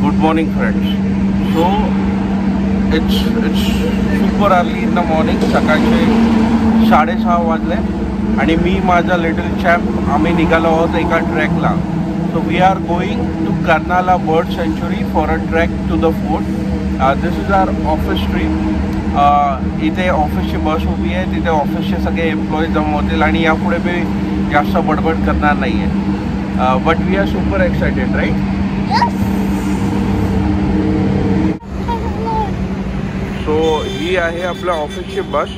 Good morning, friends. So it's super early in the morning. सकाळचे 6:30 वाजले आणि मी माझा लिटल चॅम्प आम्ही निघालो आहोत एका ट्रॅकला. So we are going to Karnala Bird Sanctuary for a trek to the fort. This is our office trip. इथे ऑफिसची बस उभी आहे, तिथे ऑफिसचे सगळे एम्प्लॉईज जमा होतील आणि यापुढे मी जास्त बडबड करणार नाही आहे. But we are super excited, right? So ही आहे आपल्या ऑफिसची बस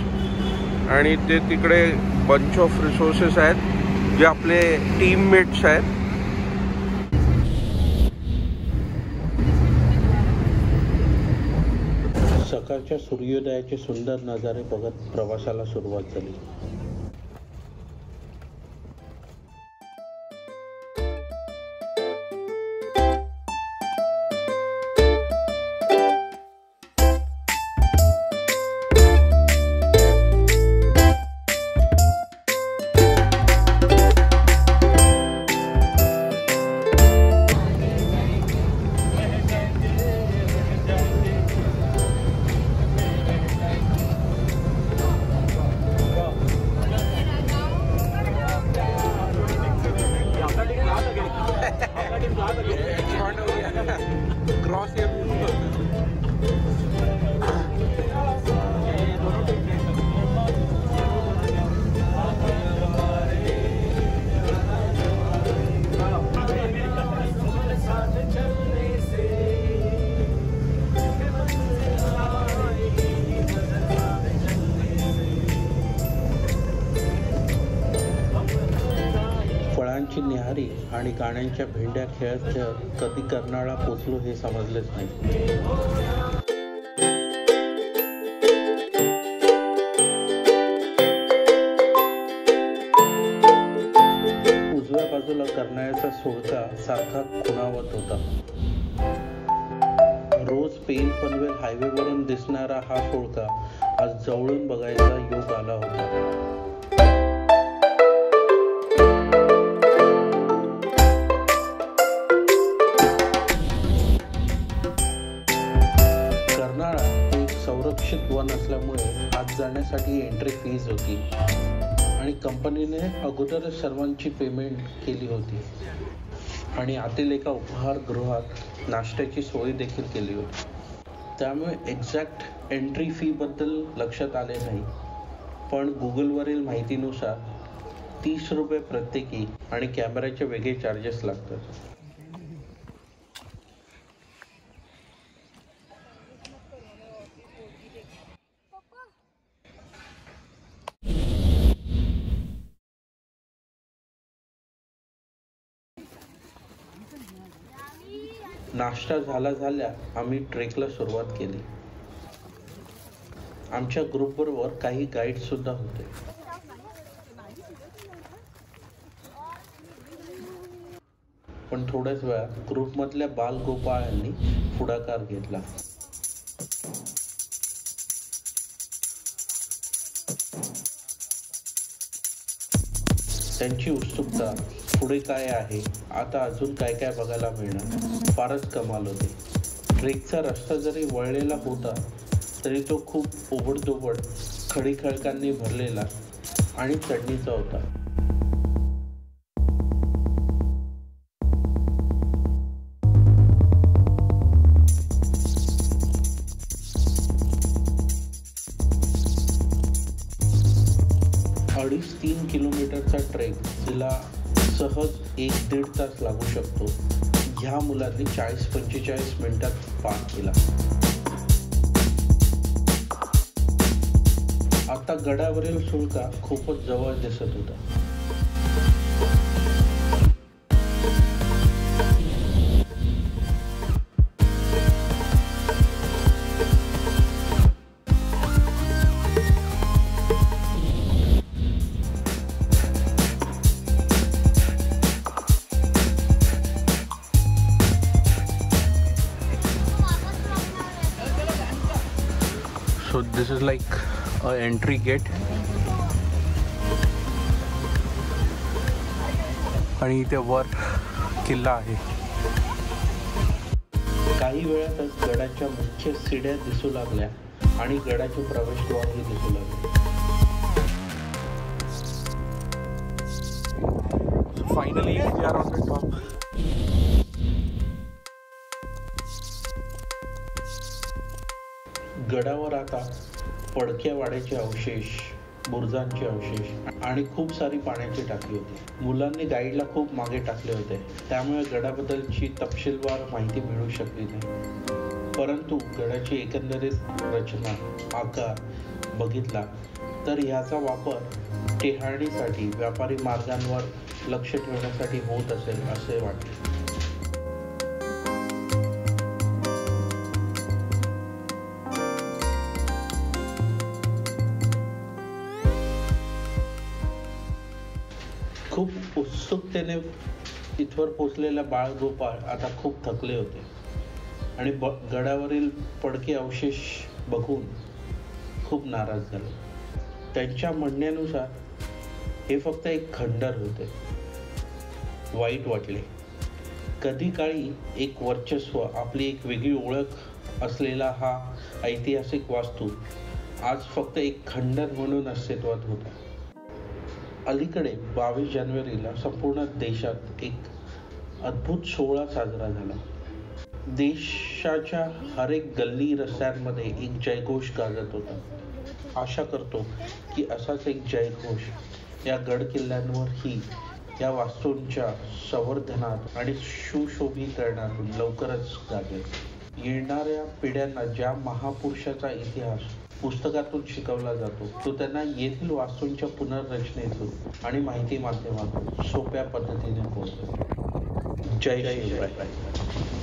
आणि ते तिकडे बंच ऑफ रिसोर्सेस आहेत जे आपले टीममेट्स आहेत. सकाळच्या सूर्योदयाचे सुंदर नजारे बघत प्रवासाला सुरुवात झाली. फळांची न्याहारी आणि गाण्यांच्या भेंड्या खेळत खेळत कधी कर्नाळा पोचलो हे समजलेच नाही. उजव्या बाजूला कर्नाळ्याचा सुळका सारखा खुणावत होता. रोज पेन पनवेल हायवेवरून दिसणारा हा सुळका आज जवळून बघायचा योग आला होता. संरक्षित वन असल्यामुळे आत जाण्यासाठी एंट्री फीज होती आणि कंपनीने अगोदरच सर्वांची पेमेंट केली होती आणि आतील एका उपहारगृहात नाश्त्याची सोय देखील केली होती. त्यामुळे एक्झॅक्ट एंट्री फी बद्दल लक्षात आले नाही, पण गुगलवरील माहितीनुसार 30 रुपये प्रत्येकी आणि कॅमेऱ्याचे वेगळे चार्जेस लागतात. नाश्ता झाल्या आम्ही ट्रेकला सुरुवात केली. आमच्या ग्रुपबरोबर काही गाईड सुद्धा होते. पण थोड्याच वेळात ग्रुपमधल्या बालगोपाळांनी पुढाकार घेतला. त्यांची उत्सुकता, पुढे काय आहे, आता अजून काय काय बघायला मिळणार, फारच कमाल होते. ट्रेकचा रस्ता जरी वळलेला होता तरी तो खूप ओबडधोबड खडीखडकांनी भरलेला आणि चढणीचा होता. अडीच 3 किलोमीटरचा ट्रेक जिला सहज 1-1.5 तास लागू शकतो, ह्या मुलांनी 40-45 मिनिटात पार केला. आता गडावरील सुळका खूपच जवळ दिसत होता. So this is like a entry gate. आणि इथे वर किल्ला आहे. काही वेळातच गडाच्या मुख्य सीड्या दिसू लागल्या आणि गडाचे प्रवेशद्वारही दिसू लागले. Finally we are on the top. गडावर आता पडक्या वाड्याचे अवशेष, बुरुजांचे अवशेष आणि खूप सारी पाण्याची टाकी होती. मुलांनी गाईडला खूप मागे टाकले होते, त्यामुळे गडाबद्दलची तपशीलवार माहिती मिळू शकली नाही. परंतु गडाची एकंदरीत रचना, आकार बघितला तर ह्याचा वापर टेहाळणीसाठी, व्यापारी मार्गांवर लक्ष ठेवण्यासाठी होत असेल असे वाटते. खूप उत्सुकतेने इथवर पोचलेल्या बाळगोपाळ आता खूप थकले होते आणि गडावरील पडके अवशेष बघून खूप नाराज झाले. त्यांच्या म्हणण्यानुसार हे फक्त एक खंडर होते. वाईट वाटले. कधी काळी एक वर्चस्व, आपली एक वेगळी ओळख असलेला हा ऐतिहासिक वास्तू आज फक्त एक खंडर म्हणून अस्तित्वात होता. अलीकडे 22 जानेवारीला संपूर्ण देशात एक अद्भुत सोहळा साजरा झाला. देशाच्या हर एक गल्ली रस्त्यांमध्ये एक जयघोष गाजत होता. आशा करतो की असाच एक जयघोष या गड किल्ल्यांवरही या वास्तूंच्या संवर्धनात आणि सुशोभीकरणातून लवकरच गाजेल. येणाऱ्या पिढ्यांना ज्या महापुरुषाचा इतिहास पुस्तकातून शिकवला जातो तो त्यांना येथील वास्तूंच्या पुनर्रचनेतून आणि माहिती माध्यमातून सोप्या पद्धतीने पोहोचतो. जय शिवराय.